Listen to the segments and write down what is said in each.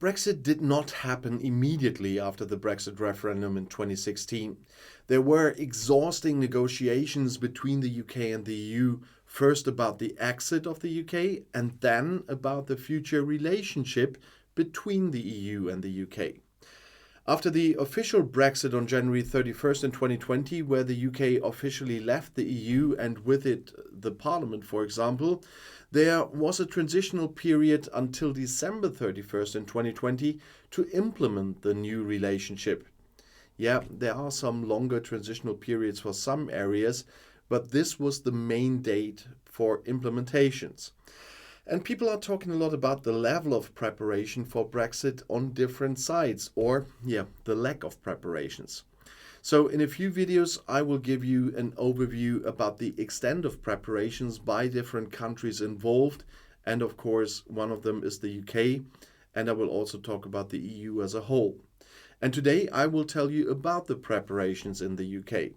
Brexit did not happen immediately after the Brexit referendum in 2016. There were exhausting negotiations between the UK and the EU, first about the exit of the UK and then about the future relationship between the EU and the UK. After the official Brexit on January 31st in 2020, where the UK officially left the EU and with it the Parliament, for example, there was a transitional period until December 31st in 2020 to implement the new relationship. Yeah, there are some longer transitional periods for some areas, but this was the main date for implementations. And people are talking a lot about the level of preparation for Brexit on different sides, or, the lack of preparations. So in a few videos, I will give you an overview about the extent of preparations by different countries involved. And of course, one of them is the UK. And I will also talk about the EU as a whole. And today I will tell you about the preparations in the UK.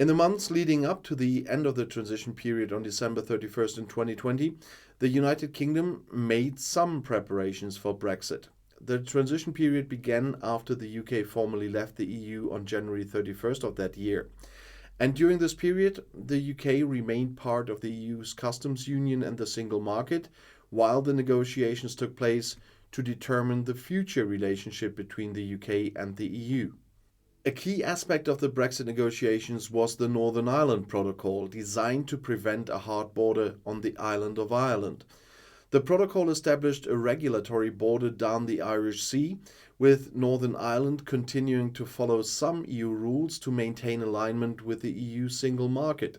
In the months leading up to the end of the transition period on December 31st in 2020, the United Kingdom made some preparations for Brexit. The transition period began after the UK formally left the EU on January 31st of that year. And during this period, the UK remained part of the EU's customs union and the single market, while the negotiations took place to determine the future relationship between the UK and the EU. A key aspect of the Brexit negotiations was the Northern Ireland Protocol, designed to prevent a hard border on the island of Ireland. The protocol established a regulatory border down the Irish Sea, with Northern Ireland continuing to follow some EU rules to maintain alignment with the EU single market.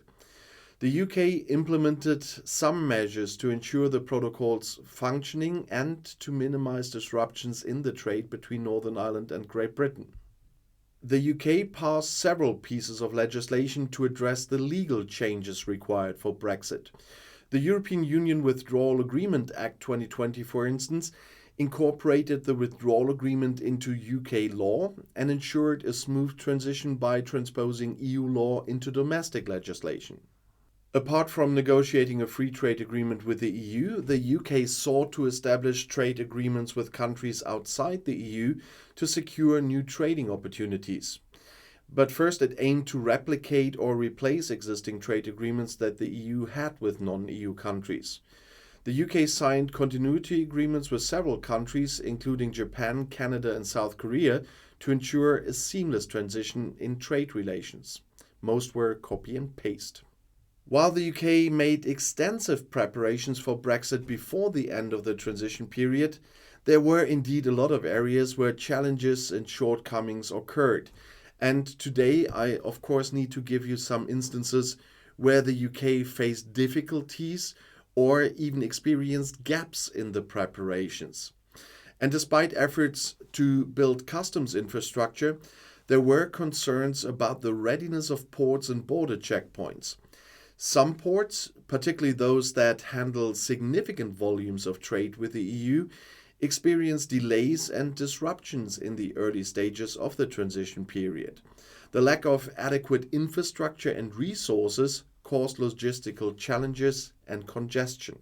The UK implemented some measures to ensure the protocol's functioning and to minimize disruptions in the trade between Northern Ireland and Great Britain. The UK passed several pieces of legislation to address the legal changes required for Brexit. The European Union Withdrawal Agreement Act 2020, for instance, incorporated the withdrawal agreement into UK law and ensured a smooth transition by transposing EU law into domestic legislation. Apart from negotiating a free trade agreement with the EU, the UK sought to establish trade agreements with countries outside the EU to secure new trading opportunities. But first, it aimed to replicate or replace existing trade agreements that the EU had with non-EU countries. The UK signed continuity agreements with several countries, including Japan, Canada, and South Korea, to ensure a seamless transition in trade relations. Most were copy and paste. While the UK made extensive preparations for Brexit before the end of the transition period, there were indeed a lot of areas where challenges and shortcomings occurred. And today I, of course, need to give you some instances where the UK faced difficulties or even experienced gaps in the preparations. And despite efforts to build customs infrastructure, there were concerns about the readiness of ports and border checkpoints. Some ports, particularly those that handle significant volumes of trade with the EU, experienced delays and disruptions in the early stages of the transition period. The lack of adequate infrastructure and resources caused logistical challenges and congestion.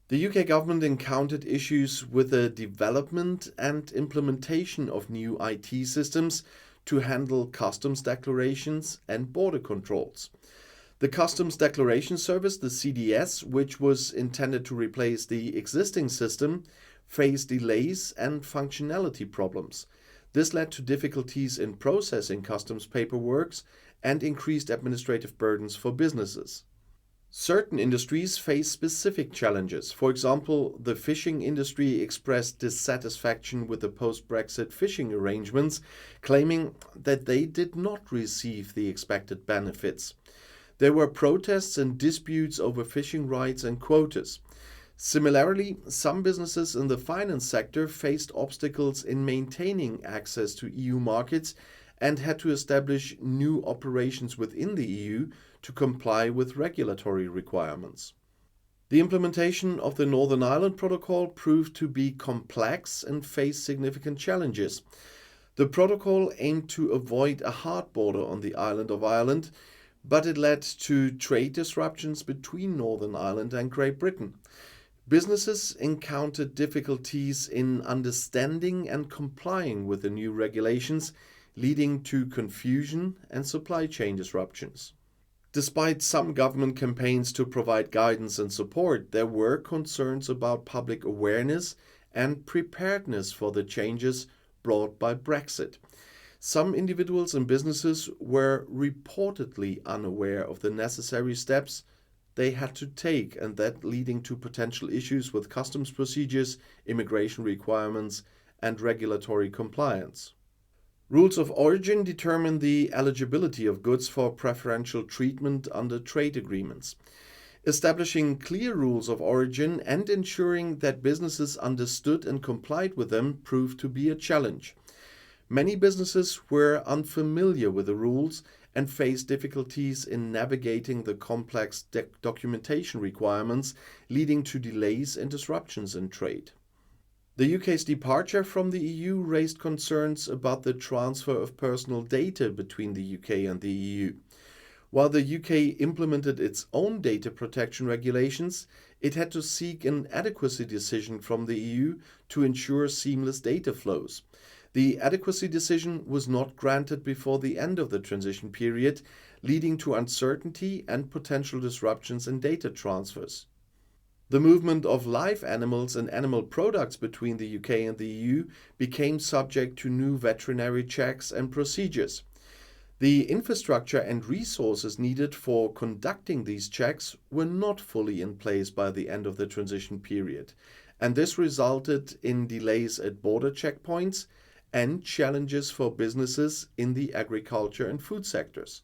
The UK government encountered issues with the development and implementation of new IT systems to handle customs declarations and border controls. The Customs Declaration Service, the CDS, which was intended to replace the existing system, faced delays and functionality problems. This led to difficulties in processing customs paperwork and increased administrative burdens for businesses. Certain industries face specific challenges. For example, the fishing industry expressed dissatisfaction with the post-Brexit fishing arrangements, claiming that they did not receive the expected benefits. There were protests and disputes over fishing rights and quotas. Similarly, some businesses in the finance sector faced obstacles in maintaining access to EU markets and had to establish new operations within the EU to comply with regulatory requirements. The implementation of the Northern Ireland Protocol proved to be complex and faced significant challenges. The protocol aimed to avoid a hard border on the island of Ireland, but it led to trade disruptions between Northern Ireland and Great Britain. Businesses encountered difficulties in understanding and complying with the new regulations, leading to confusion and supply chain disruptions. Despite some government campaigns to provide guidance and support, there were concerns about public awareness and preparedness for the changes brought by Brexit. Some individuals and businesses were reportedly unaware of the necessary steps they had to take, and that leading to potential issues with customs procedures, immigration requirements, and regulatory compliance. Rules of origin determine the eligibility of goods for preferential treatment under trade agreements. Establishing clear rules of origin and ensuring that businesses understood and complied with them proved to be a challenge. Many businesses were unfamiliar with the rules and faced difficulties in navigating the complex documentation requirements, leading to delays and disruptions in trade. The UK's departure from the EU raised concerns about the transfer of personal data between the UK and the EU. While the UK implemented its own data protection regulations, it had to seek an adequacy decision from the EU to ensure seamless data flows. The adequacy decision was not granted before the end of the transition period, leading to uncertainty and potential disruptions in data transfers. The movement of live animals and animal products between the UK and the EU became subject to new veterinary checks and procedures. The infrastructure and resources needed for conducting these checks were not fully in place by the end of the transition period, and this resulted in delays at border checkpoints and challenges for businesses in the agriculture and food sectors.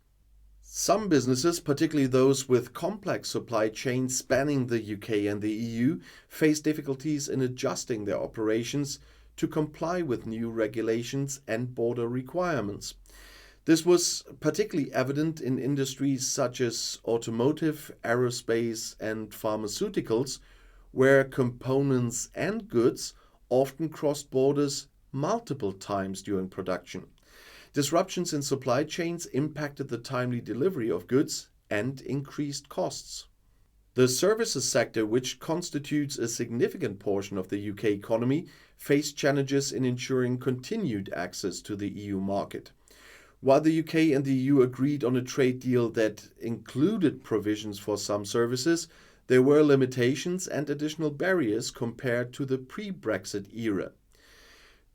Some businesses, particularly those with complex supply chains spanning the UK and the EU, face difficulties in adjusting their operations to comply with new regulations and border requirements. This was particularly evident in industries such as automotive, aerospace, and pharmaceuticals, where components and goods often crossed borders multiple times during production. Disruptions in supply chains impacted the timely delivery of goods and increased costs. The services sector, which constitutes a significant portion of the UK economy, faced challenges in ensuring continued access to the EU market. While the UK and the EU agreed on a trade deal that included provisions for some services, there were limitations and additional barriers compared to the pre-Brexit era.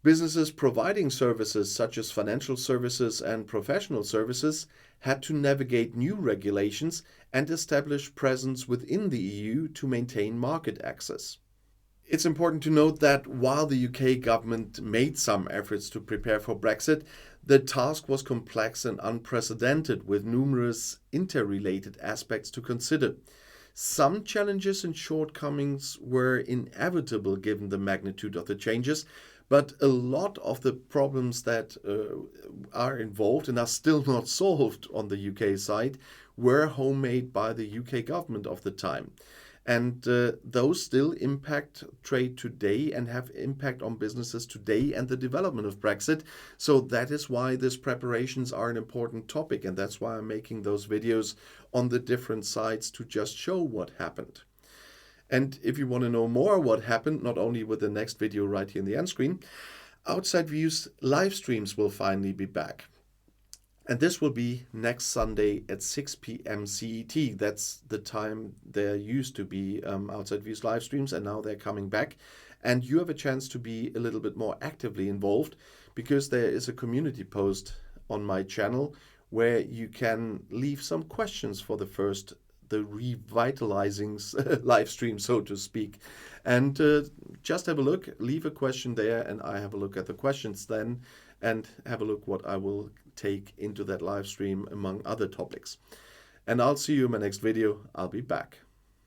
Businesses providing services such as financial services and professional services had to navigate new regulations and establish presence within the EU to maintain market access. It's important to note that while the UK government made some efforts to prepare for Brexit, the task was complex and unprecedented, with numerous interrelated aspects to consider. Some challenges and shortcomings were inevitable given the magnitude of the changes, but a lot of the problems that are involved and are still not solved on the UK side were homemade by the UK government of the time. And those still impact trade today and have impact on businesses today and the development of Brexit. So that is why these preparations are an important topic. And that's why I'm making those videos on the different sides to just show what happened. And if you want to know more what happened, not only with the next video right here in the end screen, Outside Views live streams will finally be back. And this will be next Sunday at 6 p.m. CET. That's the time there used to be Outside Views live streams, and now they're coming back. And you have a chance to be a little bit more actively involved, because there is a community post on my channel where you can leave some questions for the revitalizing live stream, so to speak. And just have a look, leave a question there, and I have a look at the questions then, and have a look what I will take into that live stream among other topics. And I'll see you in my next video. I'll be back.